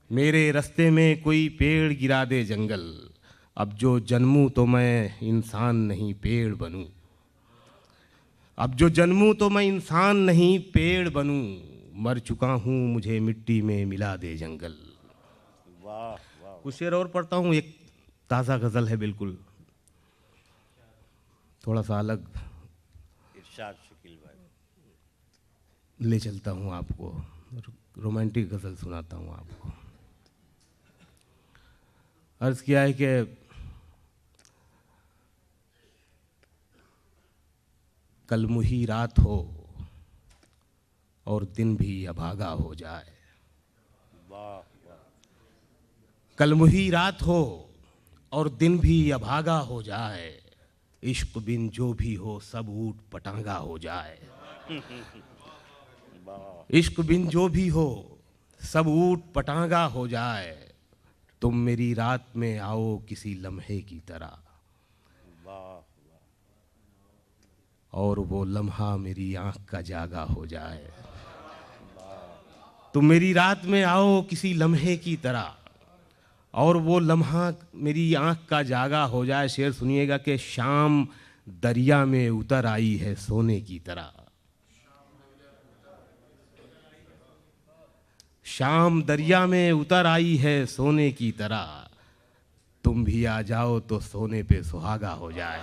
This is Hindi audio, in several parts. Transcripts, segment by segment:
मेरे रास्ते में कोई पेड़ गिरा दे जंगल, अब जो जन्मूं तो मैं इंसान नहीं पेड़ बनूं। अब जो जन्मूं तो मैं इंसान नहीं पेड़ बनूं। मर चुका हूँ मुझे मिट्टी में मिला दे जंगल। वाह वाह। कुछ शेर और पढ़ता हूँ। एक ताज़ा गज़ल है, बिल्कुल थोड़ा सा अलग इरशाद शकील भाई। ले चलता हूँ आपको, रोमांटिक गज़ल सुनाता हूँ आपको। अर्ज़ किया है कि कल मुही रात हो और दिन भी अभागा हो जाए। वाह वाह। कल मुही रात हो और दिन भी अभागा हो जाए। इश्क बिन जो भी हो सब ऊट पटांगा हो जाए। वाह। इश्क बिन जो भी हो सब ऊट पटांगा हो जाए। तुम मेरी रात में आओ किसी लम्हे की तरह, वाह। और वो लम्हा मेरी आंख का जागा हो जाए। तुम मेरी रात में आओ किसी लम्हे की तरह, और वो लम्हा मेरी आंख का जागा हो जाए। शेर सुनिएगा कि शाम दरिया में उतर आई है सोने की तरह। शाम दरिया में उतर आई है सोने की तरह। तुम भी आ जाओ तो सोने पे सुहागा हो जाए।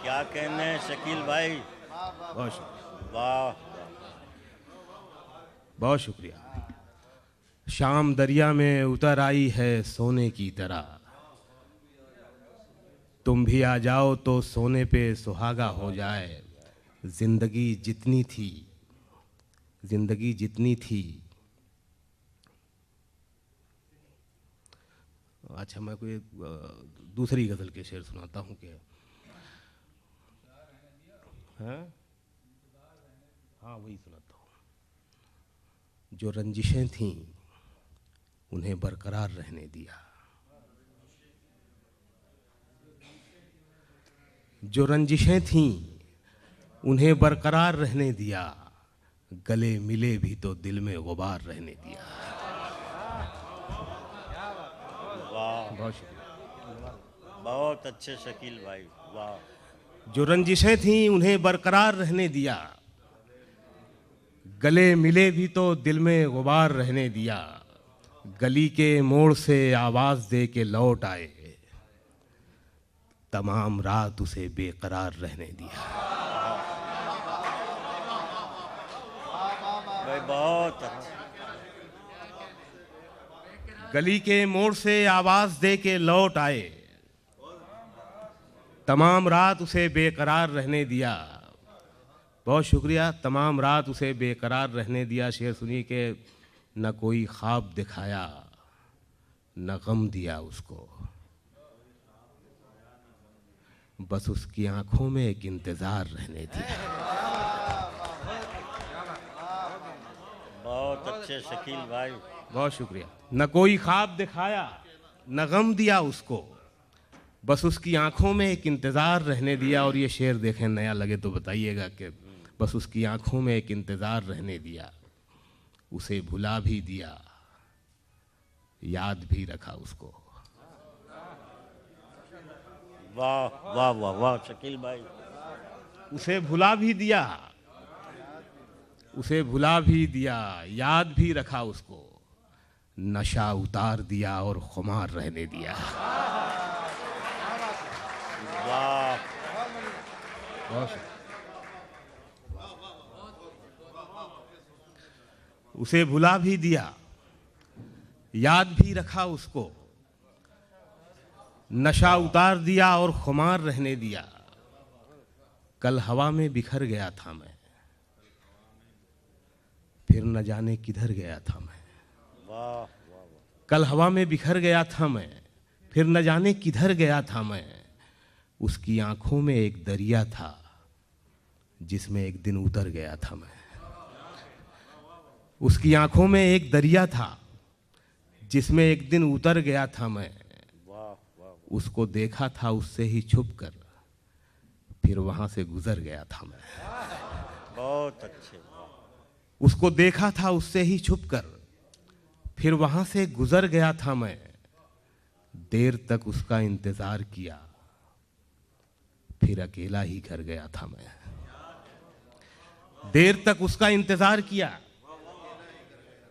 क्या कहने हैं शकील भाई। बहुत शुक्रिया, वाह। बहुत शुक्रिया। शाम दरिया में उतर आई है सोने की तरह। तुम भी आ जाओ तो सोने पे सुहागा हो जाए। जिंदगी जितनी थी, जिंदगी जितनी थी। अच्छा, मैं कोई दूसरी गज़ल के शेर सुनाता हूँ कि हाँ वही सुनाता हूँ। जो रंजिशें थीं उन्हें बरकरार रहने दिया। जो रंजिशें थीं उन्हें बरकरार रहने दिया। गले मिले भी तो दिल में गुबार रहने दिया। वाह। बहुत शुक्रिया। बहुत अच्छे शकील भाई। वाह। जो रंजिशें थीं उन्हें बरकरार रहने दिया। गले मिले भी तो दिल में गुबार रहने दिया। गली के मोड़ से आवाज दे के लौट आए। तमाम रात उसे बेकरार रहने दिया। भाई बहुत अच्छा। गली के मोड़ से आवाज दे के लौट आए। तमाम रात उसे बेकरार रहने दिया। बहुत शुक्रिया। तमाम रात उसे बेकरार रहने दिया। शेर सुनिए कि न कोई ख्वाब दिखाया न गम दिया उसको, बस उसकी आंखों में एक इंतजार रहने दिया। बहुत अच्छे शकील भाई। बहुत शुक्रिया। न कोई ख्वाब दिखाया न गम दिया उसको, बस उसकी आंखों में एक इंतज़ार रहने दिया। और ये शेर देखें, नया लगे तो बताइएगा कि बस उसकी आंखों में एक इंतज़ार रहने दिया। उसे भुला भी दिया, याद भी रखा उसको। वाह वाह वाह वाह शकील भाई। उसे भुला भी दिया, उसे भुला भी दिया, याद भी रखा उसको। नशा उतार दिया और खुमार रहने दिया। वाह। उसे भुला भी दिया, याद भी रखा उसको। नशा उतार दिया और खुमार रहने दिया। कल हवा में बिखर गया था मैं, फिर न जाने किधर गया था मैं। वाह। कल हवा में बिखर गया था मैं, फिर न जाने किधर गया था मैं। उसकी आंखों में एक दरिया था जिसमें एक दिन उतर गया था मैं। उसकी आंखों में एक दरिया था जिसमें एक दिन उतर गया था मैं। उसको देखा था उससे ही छुपकर, फिर वहां से गुजर गया था मैं। बहुत अच्छे। उसको देखा था उससे ही छुपकर, फिर वहां से गुजर गया था मैं, देर तक उसका इंतजार किया, फिर अकेला ही घर गया था मैं। देर तक उसका इंतजार किया,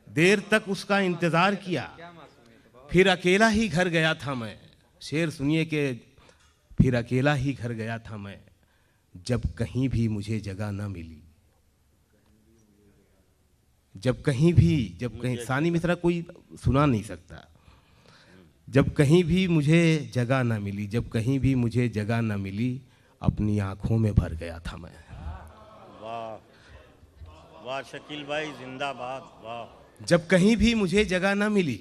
देर तक उसका इंतजार किया, फिर अकेला ही घर गया था मैं। शेर सुनिए कि फिर अकेला ही घर गया था मैं, जब कहीं भी मुझे जगह ना मिली। जब कहीं सानी मिश्रा कोई सुना नहीं सकता। जब कहीं भी मुझे जगह ना मिली, जब कहीं भी मुझे जगह ना मिली, अपनी आंखों में भर गया था मैं। वाह वाह शकील भाई जिंदाबाद। वाह। जब कहीं भी मुझे जगह ना मिली,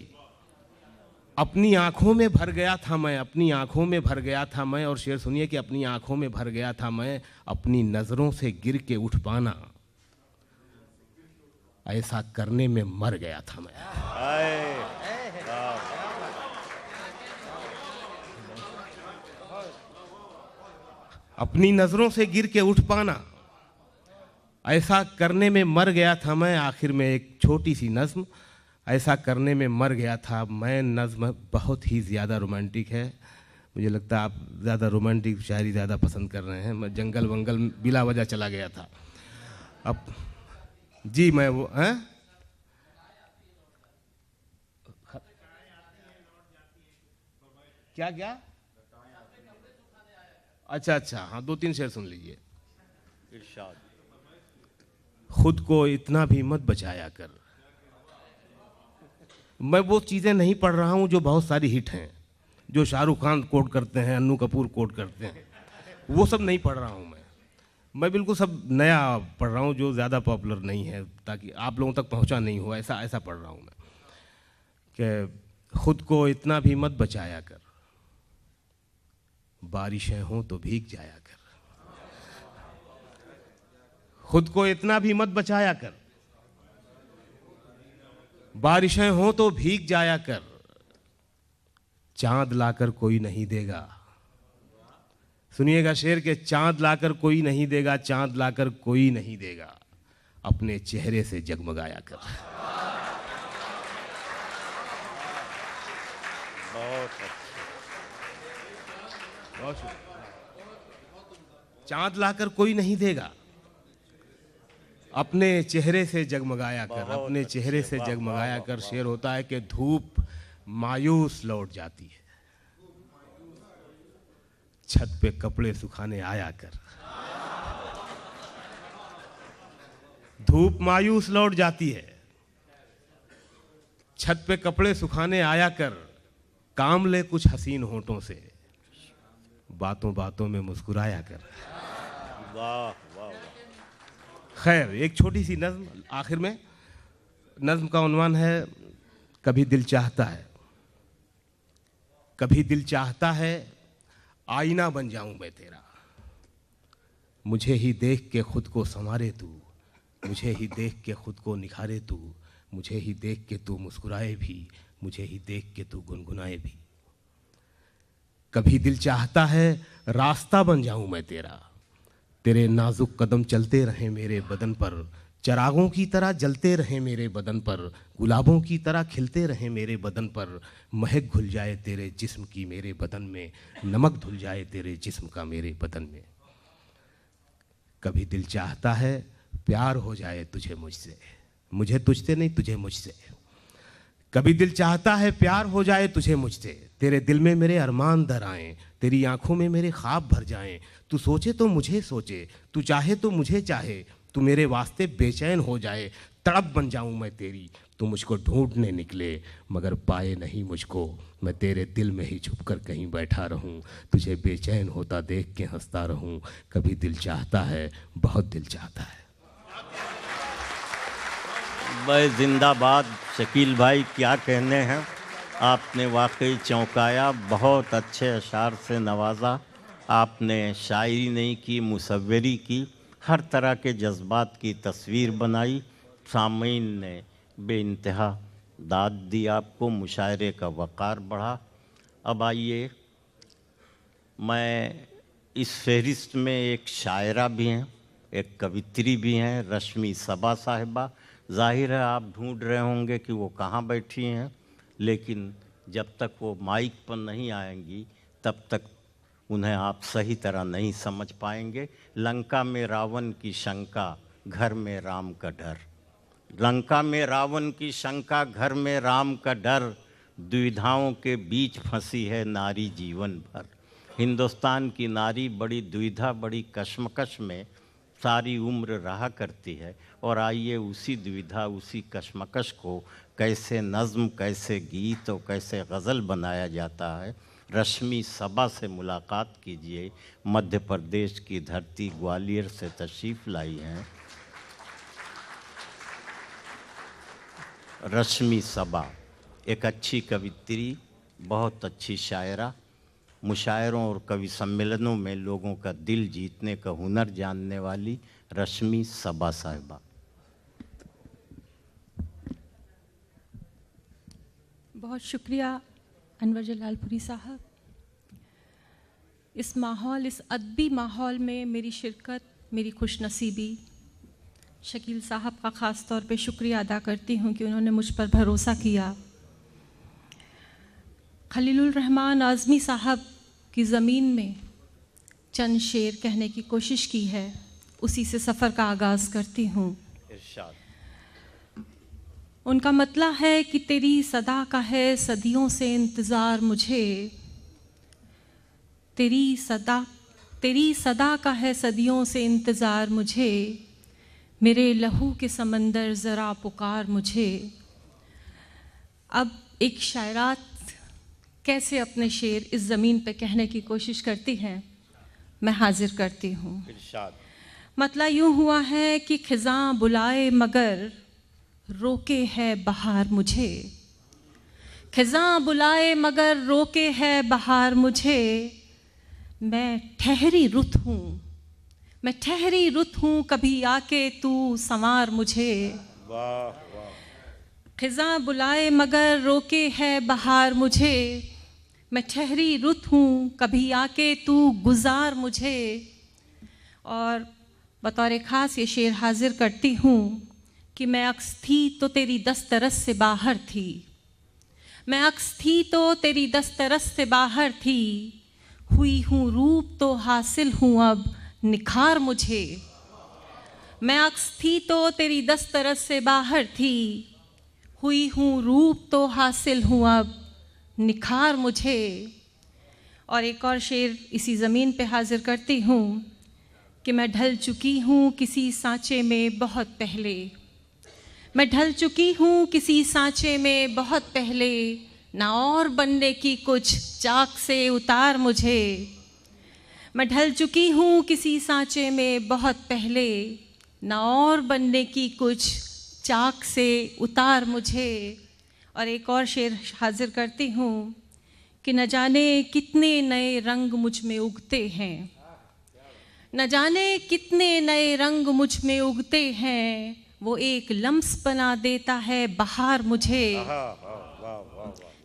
अपनी आंखों में भर गया था मैं, अपनी आंखों में भर गया था मैं। और शेर सुनिए कि अपनी आंखों में भर गया था मैं, अपनी नजरों से गिर के उठ पाना, ऐसा करने में मर गया था मैं। हाय वाह। अपनी नजरों से गिर के उठ पाना, ऐसा करने में मर गया था मैं। आखिर में एक छोटी सी नज्म, ऐसा करने में मर गया था मैं। नज्म बहुत ही ज़्यादा रोमांटिक है। मुझे लगता है आप ज़्यादा रोमांटिक शायरी ज़्यादा पसंद कर रहे हैं। मैं जंगल वंगल बिला वजह चला गया था। अब जी मैं वो हैं क्या क्या अच्छा हाँ, 2-3 शेर सुन लीजिए। इरशाद। खुद को इतना भी मत बचाया कर। मैं वो चीज़ें नहीं पढ़ रहा हूँ जो बहुत सारी हिट हैं, जो शाहरुख खान कोट करते हैं, अन्नू कपूर कोट करते हैं, वो सब नहीं पढ़ रहा हूँ मैं बिल्कुल सब नया पढ़ रहा हूँ जो ज़्यादा पॉपुलर नहीं है, ताकि आप लोगों तक पहुँचा नहीं हो, ऐसा पढ़ रहा हूँ मैं कि खुद को इतना भी मत बचाया कर, बारिशें हों तो भीग जाया कर। खुद को इतना भी मत बचाया कर, बारिशें हों तो भीग जाया कर। चांद लाकर कोई नहीं देगा, सुनिएगा शेर के, चांद लाकर कोई नहीं देगा, चांद लाकर कोई नहीं देगा, अपने चेहरे से जगमगाया कर। बहुत अच्छा। चांद लाकर कोई नहीं देगा, अपने चेहरे से जगमगाया कर, अपने चेहरे से जगमगाया कर। शेर होता है कि धूप मायूस लौट जाती है, छत पे कपड़े सुखाने आया कर। धूप मायूस लौट जाती है, छत पे कपड़े सुखाने आया कर। काम ले कुछ हसीन होठों से, बातों बातों में मुस्कुराया कर। वाह वाह वाह। खैर, एक छोटी सी नज्म आखिर में। नज्म का उन्वान है कभी दिल चाहता है। कभी दिल चाहता है आईना बन जाऊं मैं तेरा, मुझे ही देख के खुद को संवारे तू, मुझे ही देख के खुद को निखारे तू, मुझे ही देख के तू मुस्कुराए भी, मुझे ही देख के तू गुनगुनाए भी। कभी दिल चाहता है रास्ता बन जाऊं मैं तेरा, तेरे नाजुक कदम चलते रहें मेरे बदन पर, चरागों की तरह जलते रहें मेरे बदन पर, गुलाबों की तरह खिलते रहें मेरे बदन पर, महक घुल जाए तेरे जिस्म की मेरे बदन में, नमक धुल जाए तेरे जिस्म का मेरे बदन में। कभी दिल चाहता है प्यार हो जाए तुझे मुझसे, मुझे तुझसे नहीं तुझे मुझसे। कभी दिल चाहता है प्यार हो जाए तुझे मुझसे, तेरे दिल में मेरे अरमान दर आएं, तेरी आंखों में मेरे ख्वाब भर जाएं। तू सोचे तो मुझे सोचे, तू चाहे तो मुझे चाहे, तू मेरे वास्ते बेचैन हो जाए। तड़प बन जाऊं मैं तेरी, तू मुझको ढूंढने निकले मगर पाए नहीं मुझको, मैं तेरे दिल में ही छुपकर कहीं बैठा रहूं, तुझे बेचैन होता देख के हंसता रहूं। कभी दिल चाहता है, बहुत दिल चाहता है। भाई जिंदाबाद शकील भाई, क्या कहने हैं। आपने वाकई चौंकाया, बहुत अच्छे अशार से नवाजा। आपने शायरी नहीं की, मुसव्वरी की, हर तरह के जज्बात की तस्वीर बनाई। सामीन ने बेइंतहा दाद दी आपको, मुशायरे का वक़ार बढ़ा। अब आइए, मैं इस फहरिस्त में एक शायरा भी हैं, एक कवित्री भी हैं, रश्मि सबा साहिबा। जाहिर है आप ढूंढ रहे होंगे कि वो कहाँ बैठी हैं, लेकिन जब तक वो माइक पर नहीं आएंगी तब तक उन्हें आप सही तरह नहीं समझ पाएंगे। लंका में रावण की शंका, घर में राम का डर। लंका में रावण की शंका, घर में राम का डर। दुविधाओं के बीच फंसी है नारी जीवन भर। हिंदुस्तान की नारी बड़ी दुविधा, बड़ी कश्मकश में सारी उम्र रहा करती है। और आइए उसी दुविधा, उसी कश्मकश को कैसे नज़्म, कैसे गीत और कैसे गज़ल बनाया जाता है। रश्मि सबा से मुलाकात कीजिए। मध्य प्रदेश की धरती ग्वालियर से तशरीफ़ लाई हैं रश्मि सबा, एक अच्छी कवित्री, बहुत अच्छी शायरा, मुशायरों और कवि सम्मेलनों में लोगों का दिल जीतने का हुनर जानने वाली रश्मि सबा साहिबा। बहुत शुक्रिया अनवर जलालपुरी साहब। इस माहौल, इस अदबी माहौल में मेरी शिरकत, मेरी खुशनसीबी, शकील साहब का ख़ास तौर पे शुक्रिया अदा करती हूँ कि उन्होंने मुझ पर भरोसा किया। खलीलुर रहमान आज़मी साहब की ज़मीन में चंद शेर कहने की कोशिश की है, उसी से सफ़र का आगाज़ करती हूँ। उनका मतला है कि तेरी सदा का है सदियों से इंतज़ार मुझे, तेरी सदा का है सदियों से इंतज़ार मुझे, मेरे लहू के समंदर ज़रा पुकार मुझे। अब एक शायरात कैसे अपने शेर इस ज़मीन पे कहने की कोशिश करती हैं, मैं हाजिर करती हूँ। मतला यूँ हुआ है कि खिज़ां बुलाए मगर रोके है बहार मुझे, खिज़ां बुलाए मगर रोके है बहार मुझे, मैं ठहरी रुत हूँ, मैं ठहरी रुत हूँ, कभी आके तू संवार मुझे। खिज़ां बुलाए मगर रोके है बहार मुझे, मैं ठहरी रुत हूँ, कभी आके तू गुजार मुझे। और बतौर ख़ास ये शेर हाजिर करती हूँ कि मैं अक्स थी तो तेरी दस्तरस से बाहर थी, मैं अक्स थी तो तेरी दस्तरस से बाहर थी, हुई हूँ रूप तो हासिल हूँ अब निखार मुझे। मैं अक्स थी तो तेरी दस्तरस से बाहर थी, हुई हूँ रूप तो हासिल हूँ अब निखार मुझे। और एक और शेर इसी ज़मीन पे हाजिर करती हूँ कि मैं ढल चुकी हूँ किसी सांचे में बहुत पहले, मैं ढल चुकी हूँ किसी सांचे में बहुत पहले, ना और बनने की कुछ चाक से उतार मुझे। मैं ढल चुकी हूँ किसी सांचे में बहुत पहले, ना और बनने की कुछ चाक से उतार मुझे। और एक और शेर हाजिर करती हूँ कि न जाने कितने नए रंग मुझ में उगते हैं, न जाने कितने नए रंग मुझ में उगते हैं, वो एक लम्स बना देता है बहार मुझे।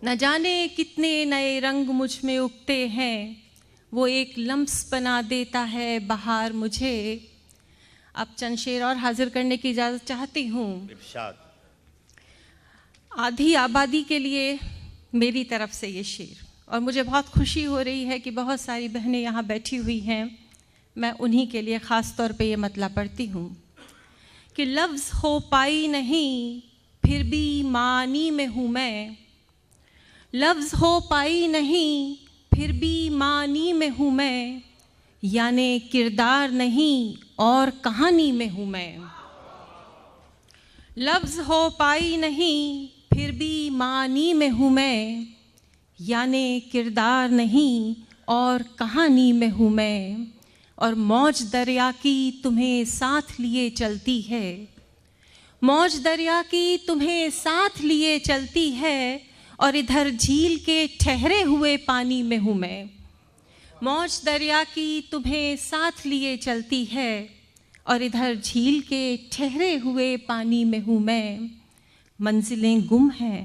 न जाने कितने नए रंग मुझ में उगते हैं, वो एक लम्स बना देता है बहार मुझे। अब चंद शेर और हाजिर करने की इजाज़त चाहती हूँ। आधी आबादी के लिए मेरी तरफ से ये शेर, और मुझे बहुत खुशी हो रही है कि बहुत सारी बहनें यहाँ बैठी हुई हैं, मैं उन्हीं के लिए ख़ास तौर पे ये मतला पढ़ती हूँ कि लफ्ज़ हो पाई नहीं फिर भी मानी में हूँ मैं, लफ्ज़ हो पाई नहीं फिर भी मानी में हूँ मैं, यानी किरदार नहीं और कहानी में हूँ मैं। लफ्ज़ हो पाई नहीं फिर भी मानी में हूँ मैं, यानी किरदार नहीं और कहानी में हूँ मैं। और मौज दरिया की तुम्हें साथ लिए चलती है, मौज दरिया की तुम्हें साथ लिए चलती है, और इधर झील के ठहरे हुए पानी में हूँ मैं। मौज दरिया की तुम्हें साथ लिए चलती है, और इधर झील के ठहरे हुए पानी में हूँ मैं। मंजिलें गुम हैं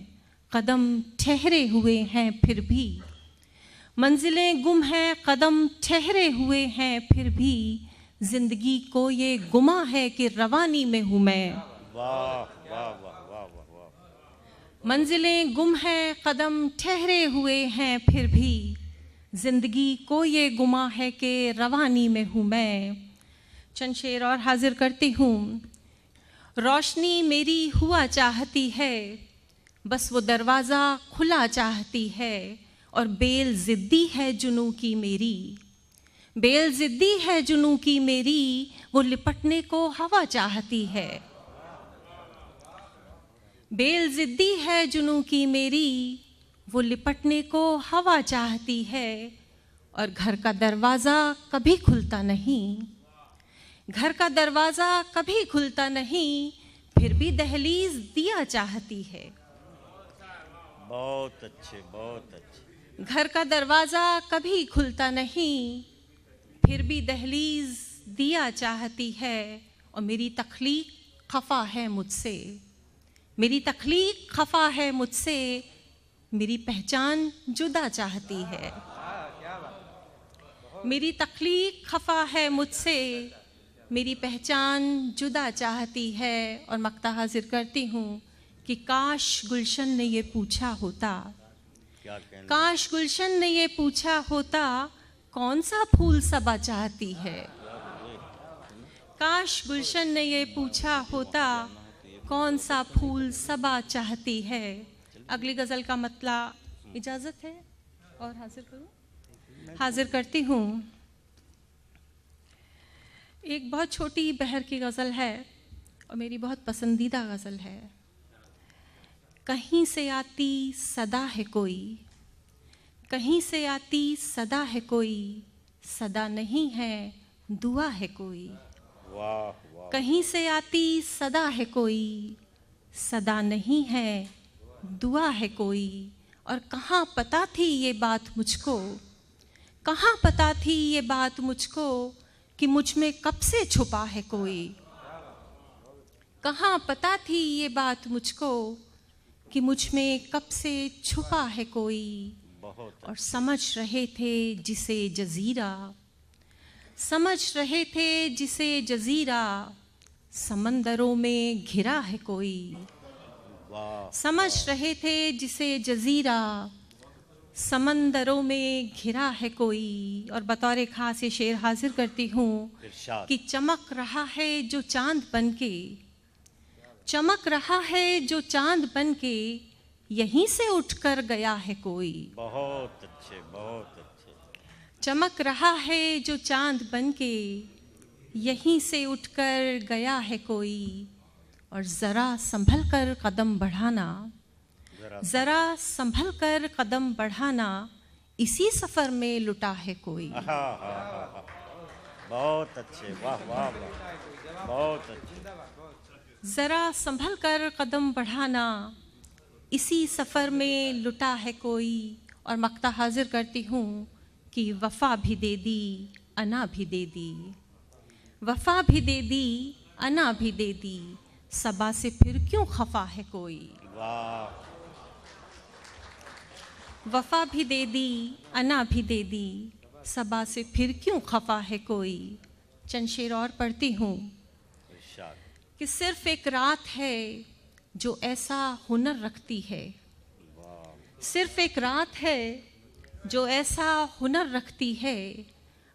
कदम ठहरे हुए हैं फिर भी, मंजिलें गुम हैं कदम ठहरे हुए हैं फिर भी, जिंदगी को ये गुमा है कि रवानी में हूँ मैं। मंजिलें गुम हैं, कदम ठहरे हुए हैं, फिर भी जिंदगी को ये गुमा है कि रवानी में हूँ मैं। चंद शेर और हाजिर करती हूँ। रोशनी मेरी हुआ चाहती है, बस वो दरवाज़ा खुला चाहती है, और बेल ज़िद्दी है जुनू की मेरी, बेल ज़िद्दी है जुनू की मेरी, वो लिपटने को हवा चाहती है। बेल ज़िद्दी है जुनू की मेरी, वो लिपटने को हवा चाहती है, और घर का दरवाज़ा कभी खुलता नहीं, घर का दरवाज़ा कभी खुलता नहीं, फिर भी दहलीज दिया चाहती है। बहुत अच्छे, बहुत अच्छे। घर का दरवाज़ा कभी खुलता नहीं, फिर भी दहलीज दिया चाहती है, और मेरी तख्लीक खफा है मुझसे, मेरी तख्लीक खफा है मुझसे, मेरी पहचान जुदा चाहती है। मेरी तख्लीक खफा है मुझसे, मेरी पहचान जुदा चाहती है। और मक्ता हाजिर करती हूँ कि काश गुलशन ने ये पूछा होता, क्या कहना? काश गुलशन ने ये पूछा होता, कौन सा फूल सबा चाहती है। काश गुलशन ने ये पूछा होता, कौन सा फूल सबा चाहती है। अगली गज़ल का मतला इजाज़त है और हाजिर करूँ? हाजिर करती हूँ। एक बहुत छोटी बहर की गज़ल है और मेरी बहुत पसंदीदा गज़ल है। कहीं से आती सदा है कोई, कहीं से आती सदा है कोई, सदा नहीं है दुआ है कोई। वाह वाह। कहीं से आती सदा है कोई, सदा नहीं है दुआ है कोई। और कहाँ पता थी ये बात मुझको, कहाँ पता थी ये बात मुझको, कि मुझ में कब से छुपा है कोई। कहाँ पता थी ये बात मुझको, कि मुझ में कब से छुपा है कोई। बहुत और समझ रहे थे जिसे जजीरा, समझ रहे थे जिसे जजीरा, समंदरों में घिरा है कोई। वाह। समझ रहे थे जिसे जजीरा, समंदरों में घिरा है कोई। और बतौर खास ये शेर हाजिर करती हूँ इरशाद। कि चमक रहा है जो चांद बनके, चमक रहा है जो चांद बनके, यहीं से उठकर गया है कोई। बहुत अच्छे, बहुत अच्छे। चमक रहा है जो चांद बनके, यहीं से उठकर गया है कोई। और ज़रा संभल कर कदम बढ़ाना, ज़रा संभल कर कदम बढ़ाना, इसी सफ़र में लुटा है कोई। आहा, हा, हा, हा। बहुत अच्छे, वाह वाह वाह, बहुत अच्छे। ज़रा संभल कर कदम बढ़ाना, इसी सफ़र में लुटा है कोई। और मक्ता हाजिर करती हूँ कि वफ़ा भी दे दी, अना भी दे दी, वफ़ा भी दे दी, अना भी दे दी, सबा से फिर क्यों खफा है कोई। वाह। वफ़ा भी दे दी, अना भी दे दी, सबा से फिर क्यों खफा है कोई। चंद शेर और पढ़ती हूँ इरशाद। कि सिर्फ एक रात है जो ऐसा हुनर रखती है, सिर्फ एक रात है जो ऐसा हुनर रखती है,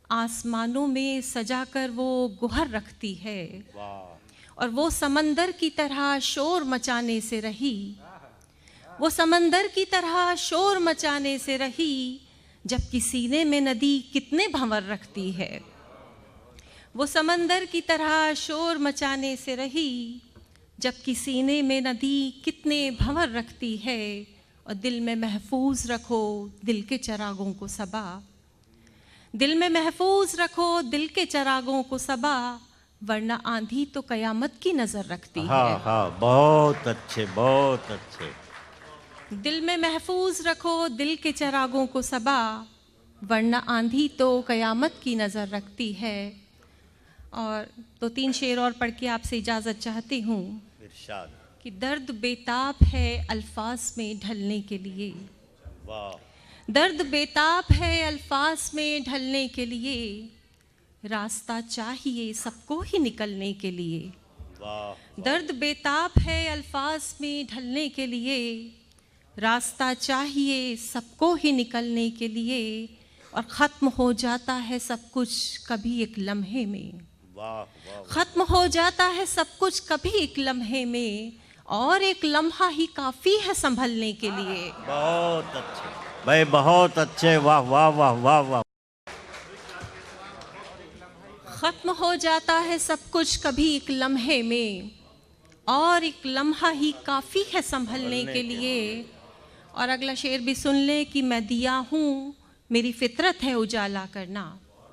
आसमानों में सजाकर वो गुहर रखती है। वाह। और वो समंदर की तरह शोर मचाने से रही, वो समंदर की तरह शोर मचाने से रही, जबकि सीने में नदी कितने भंवर रखती है। वो समंदर की तरह शोर मचाने से रही, जबकि सीने में नदी कितने भंवर रखती है। और दिल में महफूज रखो दिल के चरागों को सबा, दिल में महफूज रखो दिल के चरागों को सबा, वरना आंधी तो कयामत की नज़र रखती है। हाँ हाँ, बहुत अच्छे, बहुत अच्छे। दिल में महफूज रखो दिल के चरागों को सबा, वरना आंधी तो कयामत की नज़र रखती है। और 2-3 शेर और पढ़ के आपसे इजाज़त चाहती हूँ इरशाद। कि दर्द बेताब है अल्फाज में ढलने के लिए, वाह। दर्द बेताब है अल्फाज में ढलने के लिए, रास्ता चाहिए सबको ही निकलने के लिए। दर्द बेताब है अल्फाज में ढलने के लिए, रास्ता चाहिए सबको ही निकलने के लिए, और ख़त्म हो जाता है सब कुछ कभी एक लम्हे में। ख़त्म हो जाता है सब कुछ कभी एक लम्हे में, और एक लम्हा ही काफ़ी है संभलने के लिए। बहुत अच्छे भाई, बहुत अच्छे, वाह वाह वाह वाह वाह। ख़त्म हो जाता है सब कुछ कभी एक लम्हे में, और एक लम्हा ही काफ़ी है संभलने के लिए। और अगला शेर भी सुन ले कि मैं दिया हूँ मेरी फितरत है उजाला करना।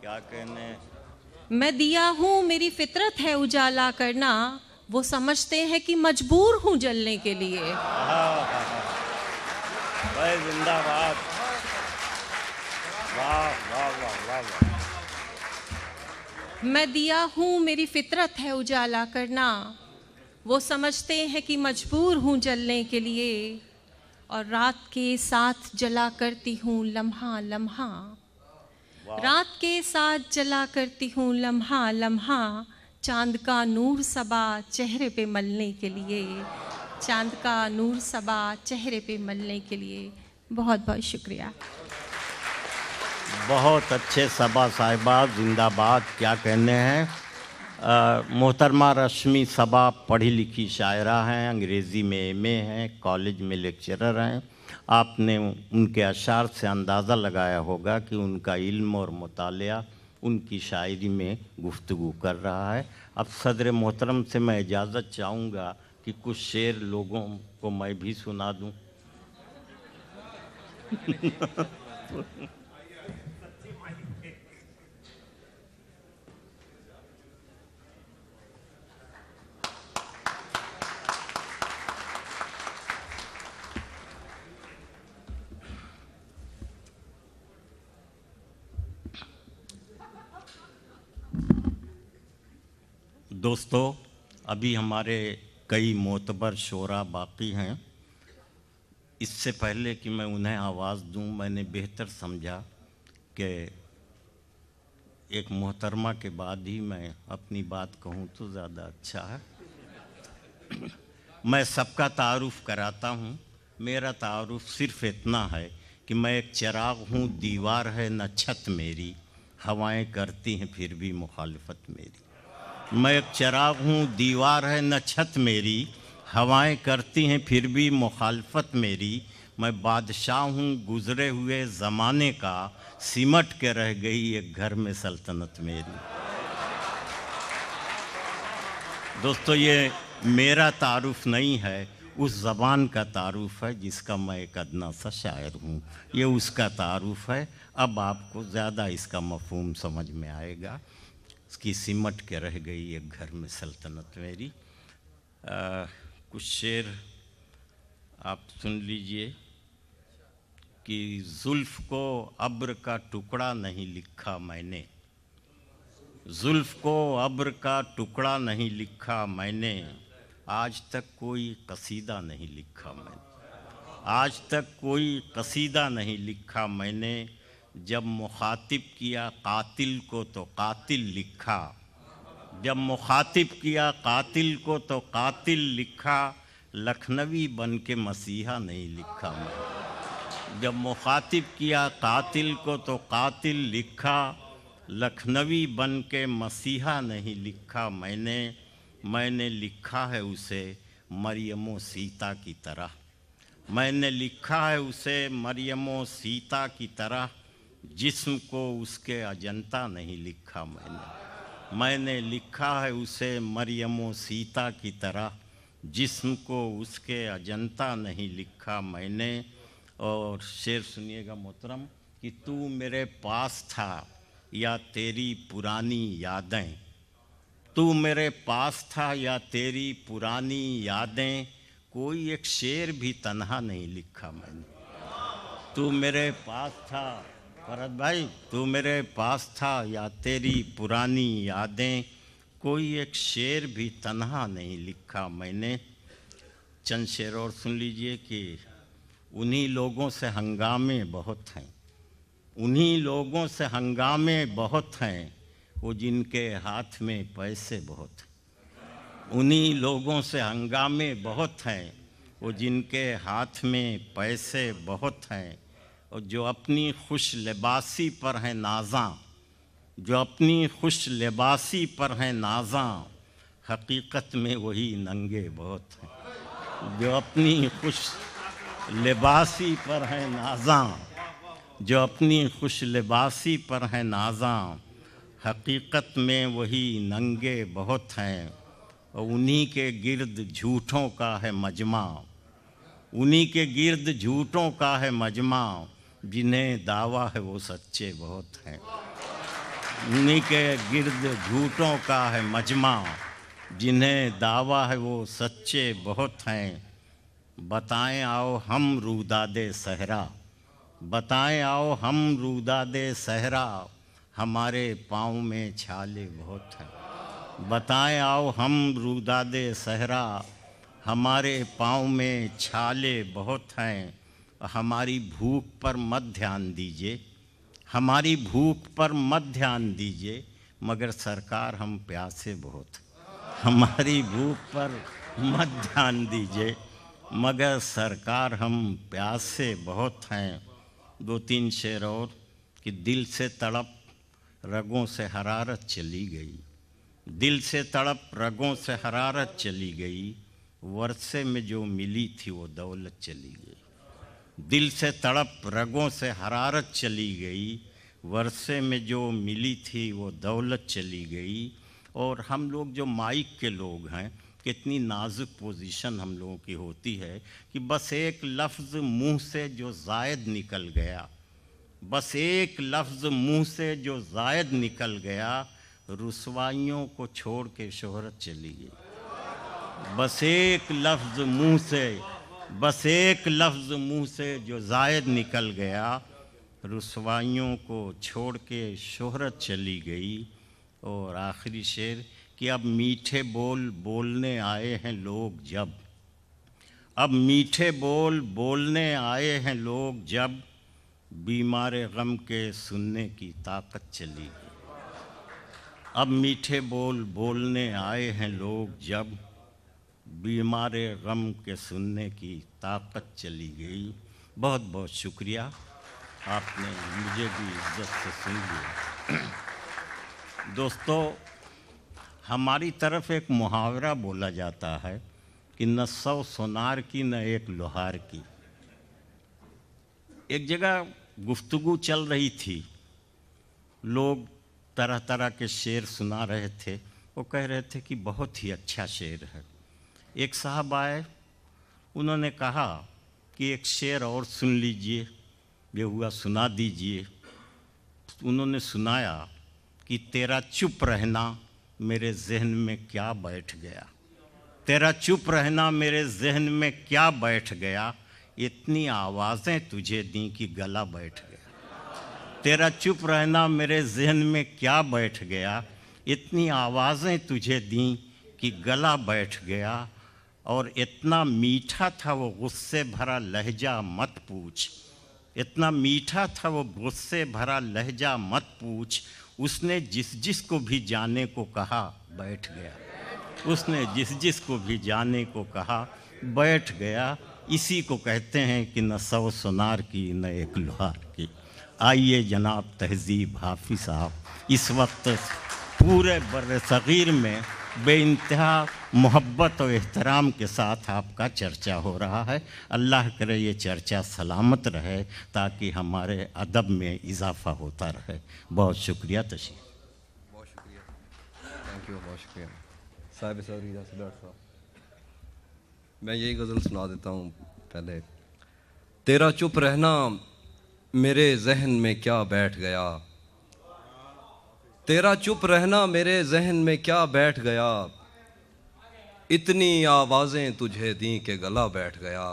क्या कहने? मैं दिया हूँ मेरी फितरत है उजाला करना, वो समझते हैं कि मजबूर हूँ जलने के लिए। भाई जिंदाबाद, वाह वाह वाह वाह वाह। मैं दिया हूँ मेरी फितरत है उजाला करना, वो समझते हैं कि मजबूर हूँ जलने के लिए, और रात के साथ जला करती हूँ लम्हा लम्हा। रात के साथ जला करती हूँ लम्हा लम्हा, चांद का नूर सबा चेहरे पे मलने के लिए, चांद का नूर सबा चेहरे पे मलने के लिए। बहुत बहुत शुक्रिया। बहुत अच्छे सबा साहिबा, जिंदाबाद। क्या कहने हैं। मोहतरमा रश्मि सबा पढ़ी लिखी शायरा हैं, अंग्रेज़ी में एमए हैं, कॉलेज में लेक्चरर हैं। आपने उनके अशार से अंदाज़ा लगाया होगा कि उनका इल्म और मुतालिया उनकी शायरी में गुफ्तगू कर रहा है। अब सदर मोहतरम से मैं इजाज़त चाहूँगा कि कुछ शेर लोगों को मैं भी सुना दूँ। दोस्तों, अभी हमारे कई मोतबर शोरा बाकी हैं। इससे पहले कि मैं उन्हें आवाज़ दूं, मैंने बेहतर समझा कि एक मोहतरमा के बाद ही मैं अपनी बात कहूं तो ज़्यादा अच्छा है। मैं सबका तारुफ़ कराता हूं। मेरा तारुफ़ सिर्फ़ इतना है कि मैं एक चिराग हूं, दीवार है न छत मेरी, हवाएं करती हैं फिर भी मुखालफत मेरी। मैं एक चिराग हूँ, दीवार है न छत मेरी, हवाएं करती हैं फिर भी मुखालफत मेरी। मैं बादशाह हूँ गुज़रे हुए ज़माने का, सिमट के रह गई एक घर में सल्तनत मेरी। दोस्तों, ये मेरा तारुफ़ नहीं है, उस ज़बान का तारुफ़ है जिसका मैं एक अदना सा शायर हूँ। ये उसका तारुफ़ है। अब आपको ज़्यादा इसका मफ़हूम समझ में आएगा कि सिमट के रह गई एक घर में सल्तनत मेरी। कुछ शेर आप सुन लीजिए कि जुल्फ़ को अब्र का टुकड़ा नहीं लिखा मैंने, जुल्फ़ को अब्र का टुकड़ा नहीं लिखा मैंने, आज तक कोई कसीदा नहीं लिखा मैंने, आज तक कोई कसीदा नहीं लिखा मैंने। जब मुखातिब किया कातिल को तो कातिल लिखा, जब मुखातिब किया कातिल को तो कातिल लिखा, लखनवी बन के मसीहा नहीं लिखा मैं। जब मुखातिब किया कातिल को तो कातिल लिखा, लखनवी बन के मसीहा नहीं लिखा मैंने। मैंने लिखा है उसे मरियम सीता की तरह, मैंने लिखा है उसे मरियम सीता की तरह, जिस्म को उसके अजंता नहीं लिखा मैंने। मैंने लिखा है उसे मरियम सीता की तरह, जिस्म को उसके अजंता नहीं लिखा मैंने। और शेर सुनिएगा मोहतरम कि तू मेरे पास था या तेरी पुरानी यादें, तू मेरे पास था या तेरी पुरानी यादें, कोई एक शेर भी तन्हा नहीं लिखा मैंने। तू मेरे पास था फरहत भाई, तू मेरे पास था या तेरी पुरानी यादें, कोई एक शेर भी तन्हा नहीं लिखा मैंने। चंद शेर और सुन लीजिए कि उन्हीं लोगों से हंगामे बहुत हैं, उन्हीं लोगों से हंगामे बहुत हैं, वो जिनके हाथ में पैसे बहुत हैं। उन्हीं लोगों से हंगामे बहुत हैं, वो जिनके हाथ में पैसे बहुत हैं और जो अपनी खुश लिबासी पर हैं नाज़ां, जो अपनी खुश लिबासी पर हैं नाज़ां, हकीकत में वही नंगे बहुत हैं। जो अपनी खुश लिबासी पर हैं नाज़ां, जो अपनी खुश लिबासी पर हैं नाज़ां, हकीकत में वही नंगे बहुत हैं। और उन्हीं के गिर्द झूठों का है मजमा, उन्हीं के गिर्द झूठों का है मजमा, जिन्हें दावा है वो सच्चे बहुत हैं। उन्हीं के गिर्द झूठों का है मजमा, जिन्हें दावा है वो सच्चे बहुत हैं। बताएं आओ हम रूदादे सहरा, बताएं आओ हम रूदादे सहरा, हमारे पाँव में छाले बहुत हैं। बताएं आओ हम रूदादे सहरा, हमारे पाँव में छाले बहुत हैं। हमारी भूख पर मत ध्यान दीजिए, हमारी भूख पर मत ध्यान दीजिए, मगर सरकार हम प्यासे बहुत हैं। हमारी भूख पर मत ध्यान दीजिए, मगर सरकार हम प्यासे बहुत हैं। 2-3 शेर और कि दिल से तड़प रगों से हरारत चली गई, दिल से तड़प रगों से हरारत चली गई, वर्षे में जो मिली थी वो दौलत चली गई। दिल से तड़प रगों से हरारत चली गई, वर्षे में जो मिली थी वो दौलत चली गई। और हम लोग जो माइक के लोग हैं, कितनी नाजुक पोजीशन हम लोगों की होती है कि बस एक लफ्ज़ मुंह से जो ज़ायद निकल गया, बस एक लफ्ज़ मुंह से जो ज़ायद निकल गया, रुसवाइयों को छोड़ के शोहरत चली गई। बस एक लफ्ज़ मुंह से, बस एक लफ्ज़ मुंह से जो ज़ायद निकल गया, रुसवाइयों को छोड़ के शोहरत चली गई। और आखिरी शेर कि अब मीठे बोल बोलने आए हैं लोग जब, अब मीठे बोल बोलने आए हैं लोग जब, बीमारे गम के सुनने की ताकत चली गई। अब मीठे बोल बोलने आए हैं लोग जब, बीमारे गम के सुनने की ताकत चली गई। बहुत बहुत शुक्रिया, आपने मुझे भी इज्जत से सुन लिया। दोस्तों, हमारी तरफ एक मुहावरा बोला जाता है कि न 100 सोनार की न एक लोहार की। एक जगह गुफ्तगू चल रही थी, लोग तरह तरह के शेर सुना रहे थे। वो कह रहे थे कि बहुत ही अच्छा शेर है। एक साहब आए, उन्होंने कहा कि एक शेर और सुन लीजिए, ये हुआ सुना दीजिए। उन्होंने सुनाया कि तेरा चुप रहना मेरे जहन में क्या बैठ गया, तेरा चुप रहना मेरे जहन में क्या बैठ गया, इतनी आवाज़ें तुझे दी कि गला बैठ गया। तेरा चुप रहना मेरे जहन में क्या बैठ गया, इतनी आवाज़ें तुझे दी कि गला बैठ गया। और इतना मीठा था वो गुस्से भरा लहजा मत पूछ, इतना मीठा था वो गुस्से भरा लहजा मत पूछ। उसने जिस जिस को भी जाने को कहा बैठ गया, उसने जिस जिस को भी जाने को कहा बैठ गया। इसी को कहते हैं कि न 100 सोनार की न एक लोहार की। आइए जनाब तहज़ीब हाफिज़ साहब, इस वक्त पूरे बर सग़ीर में बेइंतहा मोहब्बत और एहतराम के साथ आपका चर्चा हो रहा है। अल्लाह करे ये चर्चा सलामत रहे ताकि हमारे अदब में इजाफ़ा होता रहे। बहुत शुक्रिया। तशरीफ़। बहुत शुक्रिया, थैंक यू, बहुत शुक्रिया साहिब सदर साहब। मैं यही गज़ल सुना देता हूँ पहले। तेरा चुप रहना मेरे जहन में क्या बैठ गया, तेरा चुप रहना मेरे जहन में क्या बैठ गया, इतनी आवाज़ें तुझे दी के गला बैठ गया।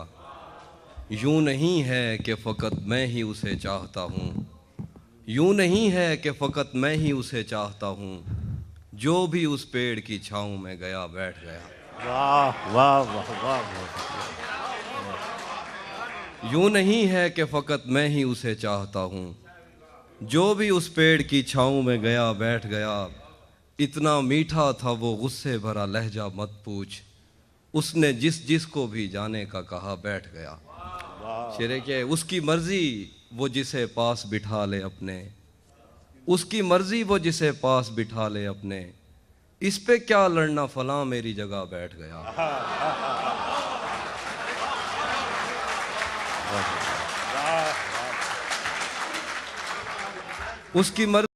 यूँ नहीं है कि फ़कत मैं ही उसे चाहता हूँ, यूँ नहीं है कि फ़कत मैं ही उसे चाहता हूँ, जो भी उस पेड़ की छाँव में गया बैठ गया। वाह वाह वाह वाह, यूँ नहीं है कि फ़कत मैं ही उसे चाहता हूँ, जो भी उस पेड़ की छाँव में गया बैठ गया। इतना मीठा था वो गुस्से भरा लहजा मत पूछ, उसने जिस जिस को भी जाने का कहा बैठ गया। शेर के उसकी मर्जी वो जिसे पास बिठा ले अपने, उसकी मर्जी वो जिसे पास बिठा ले अपने, इस पे क्या लड़ना फलां मेरी जगह बैठ गया। उसकी मर्जी